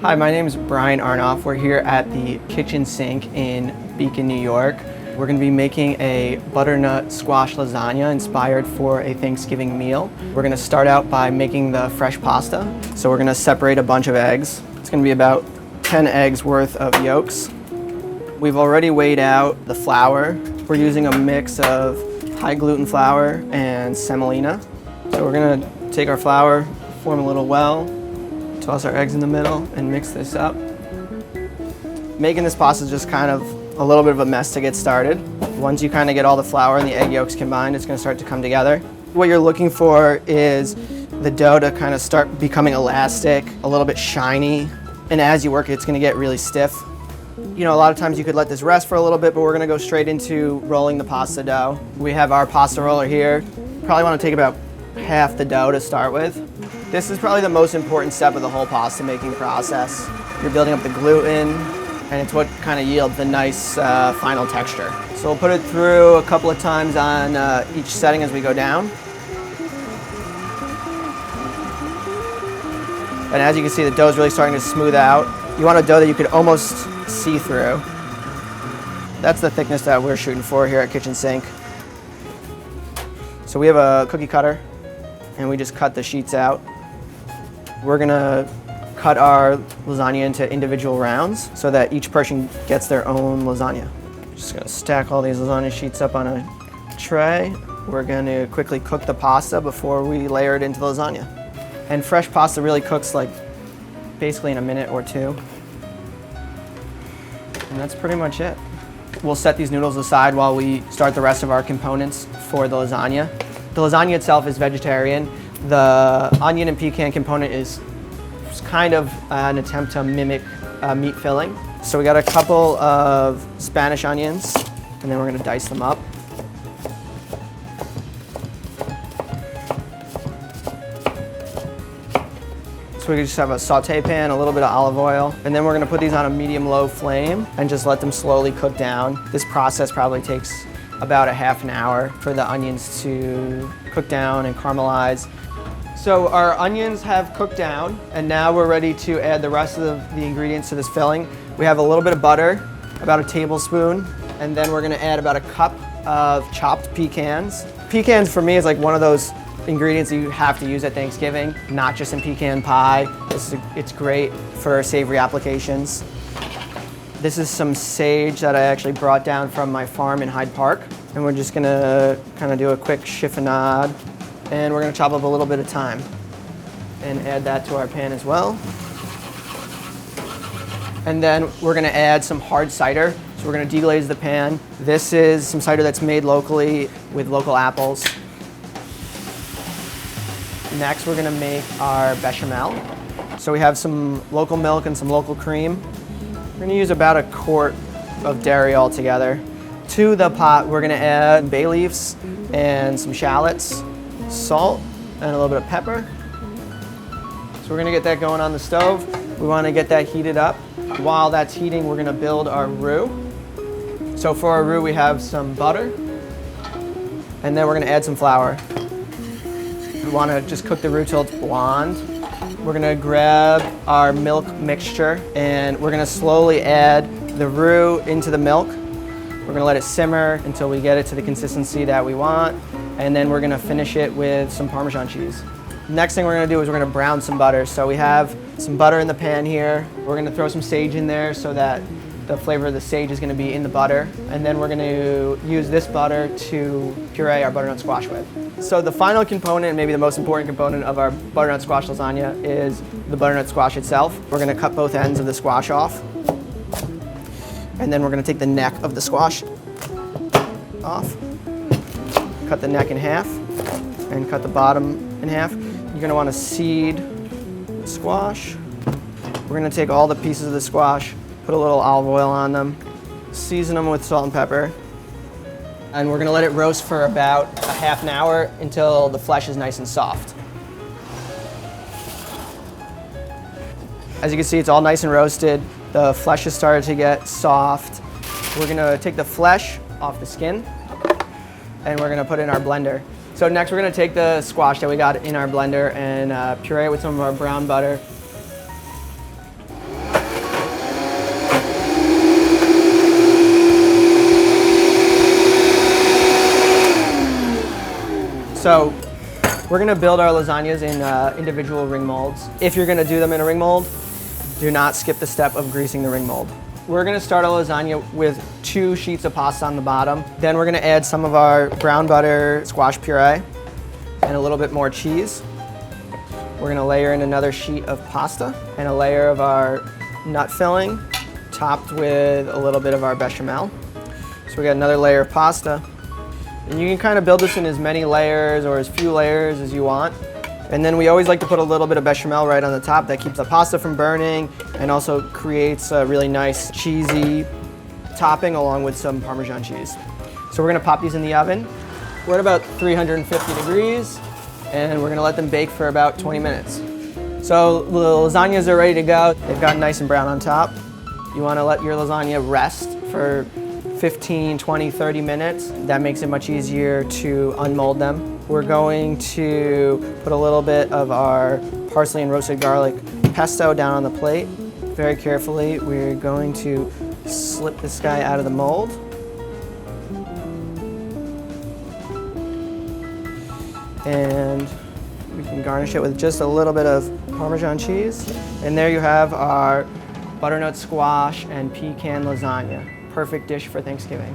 Hi, my name is Brian Arnoff. We're here at the kitchen sink in Beacon, New York. We're going to be making a butternut squash lasagna inspired for a Thanksgiving meal. We're going to start out by making the fresh pasta. So we're going to separate a bunch of eggs. It's going to be about 10 eggs worth of yolks. We've already weighed out the flour. We're using a mix of high gluten flour and semolina. So we're going to take our flour, form a little well, toss our eggs in the middle, and mix this up. Making this pasta is just kind of a little bit of a mess to get started. Once you kind of get all the flour and the egg yolks combined, it's going to start to come together. What you're looking for is the dough to kind of start becoming elastic, a little bit shiny, and as you work it, it's going to get really stiff. You know, a lot of times you could let this rest for a little bit, but we're going to go straight into rolling the pasta dough. We have our pasta roller here. Probably want to take about half the dough to start with. This is probably the most important step of the whole pasta making process. You're building up the gluten, and it's what kind of yields the nice final texture. So we'll put it through a couple of times on each setting as we go down. And as you can see, the dough is really starting to smooth out. You want a dough that you could almost see through. That's the thickness that we're shooting for here at Kitchen Sink. So we have a cookie cutter, and we just cut the sheets out. We're gonna cut our lasagna into individual rounds so that each person gets their own lasagna. Just gonna stack all these lasagna sheets up on a tray. We're gonna quickly cook the pasta before we layer it into the lasagna. And fresh pasta really cooks like basically in a minute or two. And that's pretty much it. We'll set these noodles aside while we start the rest of our components for the lasagna. The lasagna itself is vegetarian. The onion and pecan component is kind of an attempt to mimic meat filling. So we got a couple of Spanish onions, and then we're gonna dice them up. So we just have a saute pan, a little bit of olive oil, and then we're gonna put these on a medium-low flame and just let them slowly cook down. This process probably takes about a half an hour for the onions to cook down and caramelize. So our onions have cooked down, and now we're ready to add the rest of the ingredients to this filling. We have a little bit of butter, about a tablespoon, and then we're gonna add about a cup of chopped pecans. Pecans for me is like one of those ingredients that you have to use at Thanksgiving, not just in pecan pie. It's great for savory applications. This is some sage that I actually brought down from my farm in Hyde Park. And we're just gonna kind of do a quick chiffonade. And we're gonna chop up a little bit of thyme and add that to our pan as well. And then we're gonna add some hard cider. So we're gonna deglaze the pan. This is some cider that's made locally with local apples. Next, we're gonna make our bechamel. So we have some local milk and some local cream. We're gonna use about a quart of dairy altogether. To the pot, we're gonna add bay leaves and some shallots, salt, and a little bit of pepper. So we're gonna get that going on the stove. We wanna get that heated up. While that's heating, we're gonna build our roux. So for our roux, we have some butter, and then we're gonna add some flour. We wanna just cook the roux till it's blonde. We're gonna grab our milk mixture, and we're gonna slowly add the roux into the milk. We're gonna let it simmer until we get it to the consistency that we want, and then we're gonna finish it with some Parmesan cheese. Next thing we're gonna do is we're gonna brown some butter. So we have some butter in the pan here. We're gonna throw some sage in there so that the flavor of the sage is gonna be in the butter. And then we're gonna use this butter to puree our butternut squash with. So the final component, maybe the most important component of our butternut squash lasagna, is the butternut squash itself. We're gonna cut both ends of the squash off. And then we're gonna take the neck of the squash off. Cut the neck in half and cut the bottom in half. You're gonna wanna seed the squash. We're gonna take all the pieces of the squash, put a little olive oil on them, season them with salt and pepper, and we're gonna let it roast for about a half an hour until the flesh is nice and soft. As you can see, it's all nice and roasted. The flesh has started to get soft. We're gonna take the flesh off the skin, and we're gonna put it in our blender. So next we're gonna take the squash that we got in our blender and puree it with some of our brown butter. So we're gonna build our lasagnas in individual ring molds. If you're gonna do them in a ring mold, do not skip the step of greasing the ring mold. We're gonna start a lasagna with 2 sheets of pasta on the bottom. Then we're gonna add some of our brown butter squash puree and a little bit more cheese. We're gonna layer in another sheet of pasta and a layer of our nut filling, topped with a little bit of our bechamel. So we got another layer of pasta. And you can kind of build this in as many layers or as few layers as you want. And then we always like to put a little bit of bechamel right on the top. That keeps the pasta from burning and also creates a really nice cheesy topping along with some Parmesan cheese. So we're gonna pop these in the oven. We're at about 350 degrees and we're gonna let them bake for about 20 minutes. So the lasagnas are ready to go. They've gotten nice and brown on top. You wanna let your lasagna rest for 15, 20, 30 minutes. That makes it much easier to unmold them. We're going to put a little bit of our parsley and roasted garlic pesto down on the plate. Very carefully, we're going to slip this guy out of the mold. And we can garnish it with just a little bit of Parmesan cheese. And there you have our butternut squash and pecan lasagna. Perfect dish for Thanksgiving.